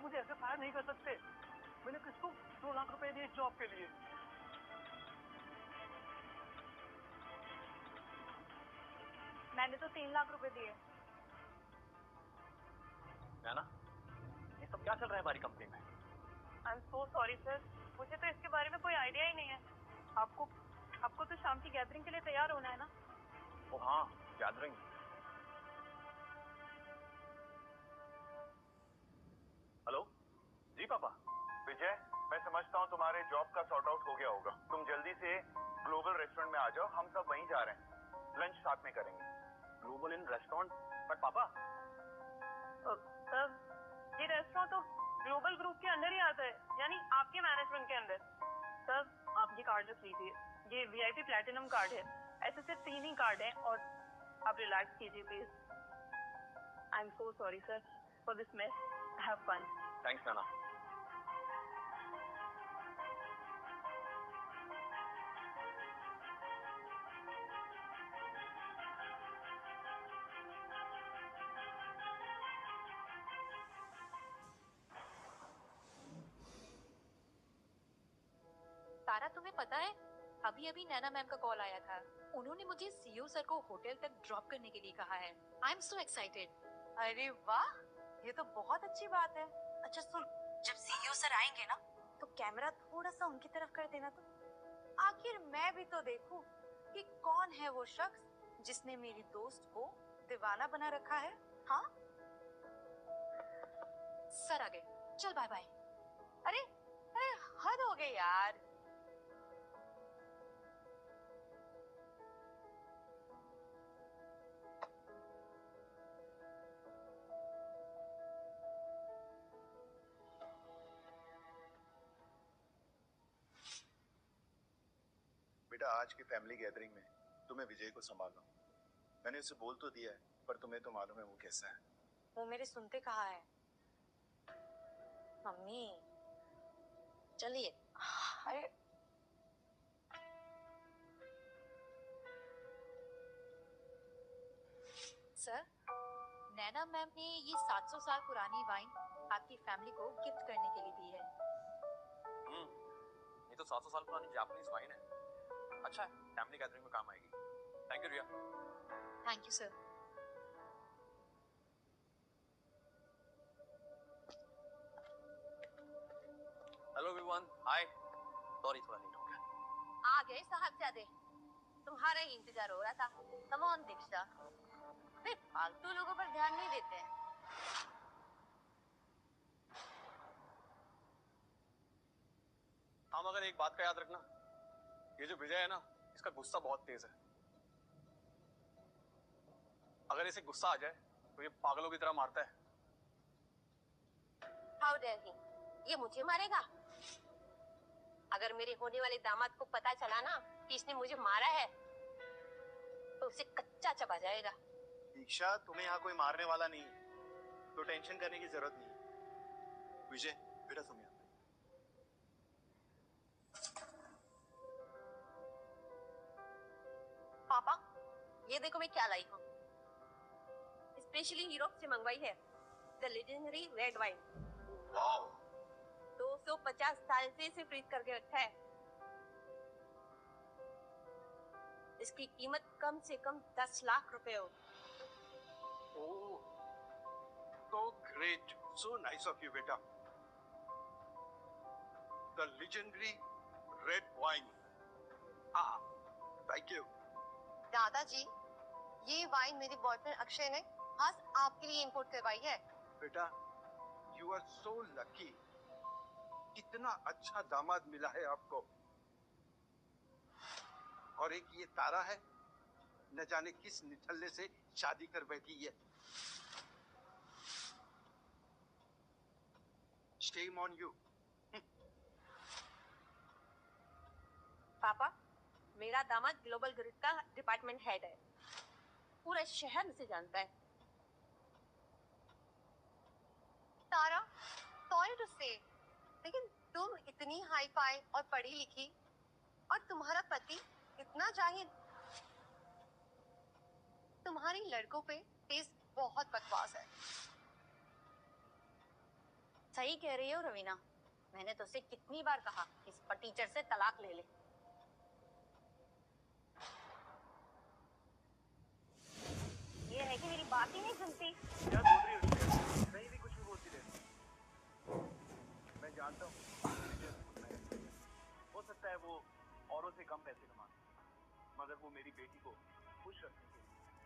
मुझे ऐसे फायर नहीं कर सकते। मैंने किसको 2 लाख रुपए दिए इस जॉब के लिए। मैंने तो 3 लाख रुपए दिए। नैना, ये सब क्या चल रहा है हमारी कंपनी में? आई एम सो सॉरी सर, मुझे तो इसके बारे में कोई आइडिया ही नहीं है। आपको तो शाम की गैदरिंग के लिए तैयार होना है ना? ओ हाँ, गैदरिंग। हेलो जी पापा। विजय, मैं समझता हूँ तुम्हारे जॉब का सॉर्ट आउट हो गया होगा। तुम जल्दी से ग्लोबल रेस्टोरेंट में आ जाओ, हम सब वहीं जा रहे हैं, लंच साथ में करेंगे। Global in restaurant? बट पापा सर, ये रेस्टोरेंट तो ग्लोबल ग्रुप के अंदर ही आता है, यानी आपके मैनेजमेंट के अंदर। सर, आप ये कार्ड रख लीजिए, ये वीआईपी प्लैटिनम कार्ड है। ऐसे सिर्फ 3 ही कार्ड हैं और आप रिलैक्स कीजिए please. I am so sorry sir for this mess. Have fun. Thanks Naina. Tara, तुम्हें पता है अभी अभी नैना मैम का कॉल आया था। उन्होंने मुझे सीईओ सर को होटल तक ड्रॉप करने के लिए कहा है। आई एम सो एक्साइटेड। अरे वाह, ये तो बहुत अच्छी बात है। अच्छा सुन, जब सीईओ सर आएंगे ना तो कैमरा थोड़ा सा उनकी तरफ कर देना। तो आखिर मैं भी तो देखूं कि कौन है वो शख्स जिसने मेरी दोस्त को दीवाना बना रखा है। हाँ, सर आ गए, चल बाय बाय। अरे अरे हद हो गई यार। बेटा, आज की फैमिली गैदरिंग में तुम्हें विजय को संभालना। मैंने उसे बोल तो दिया है, पर तुम्हें तो मालूम है वो कैसा है। वो मेरे सुनते कहाँ है। मम्मी चलिए। अरे सर, नैना मैम ने ये 700 साल पुरानी वाइन आपकी फैमिली को गिफ्ट करने के लिए दी है। ये तो 700 साल पुरानी जापानीज वाइन है। अच्छा है, फैमिली गैदरिंग में काम आएगी। Thank you Riya. Thank you sir. Hello everyone, hi. Sorry थोड़ा लेट हो गया। आ गए साहबजादे, तुम्हारा ही इंतजार हो रहा था। कम ऑन दीक्षा, वे फालतू लोगों पर ध्यान नहीं देते हैं। हाँ, मगर एक बात का याद रखना, ये जो विजय है ना, इसका गुस्सा बहुत तेज है। अगर इसे गुस्सा आ जाए तो ये पागलों की तरह मारता है। हाउ डेयर ही, ये मुझे मारेगा? अगर मेरे होने वाले दामाद को पता चला ना कि इसने मुझे मारा है तो उसे कच्चा चबा जाएगा। दीक्षा, तुम्हें यहाँ कोई मारने वाला नहीं है, तो टेंशन करने की जरूरत नहीं है। विजय बेटा, तुम यहाँ पापा, ये देखो मैं क्या लाई हूँ। स्पेशली यूरोप से मंगवाई है, the legendary red wine. Wow. 250 साल से इसे फ्रीज करके रखा है। इसकी कीमत कम से कम 10 लाख रुपए हो। ओह, so great, so nice of you, बेटा। The legendary red wine. Ah, thank you. दादाजी, ये वाइन मेरे बॉयफ्रेंड अक्षय ने खास आपके लिए इंपोर्ट करवाई है। बेटा, you are so lucky. कितना अच्छा दामाद मिला है आपको। और एक ये तारा है, न जाने किस निठल्ले से शादी कर बैठी है। Shame on you. पापा, मेरा दामाद ग्लोबल ग्रिड का डिपार्टमेंट हेड है, पूरा शहर उसे जानता है। तारा, सॉरी टू से, लेकिन तुम इतनी हाई फाई और पढ़ी लिखी और तुम्हारा पति इतना जाहिल, तुम्हारी लड़कों पे टेस्ट बहुत बकवास है। सही कह रही हो रवीना, मैंने तो उसे कितनी बार कहा इस टीचर से तलाक ले ले। ये है कि मेरी बात ही नहीं सुनती। क्या बोल रही हो? कहीं भी कुछ भी बोलती रहती। मैं जानता हूँ हो सकता है वो औरों से कम पैसे कमाती, मगर वो मेरी बेटी को खुश रखने के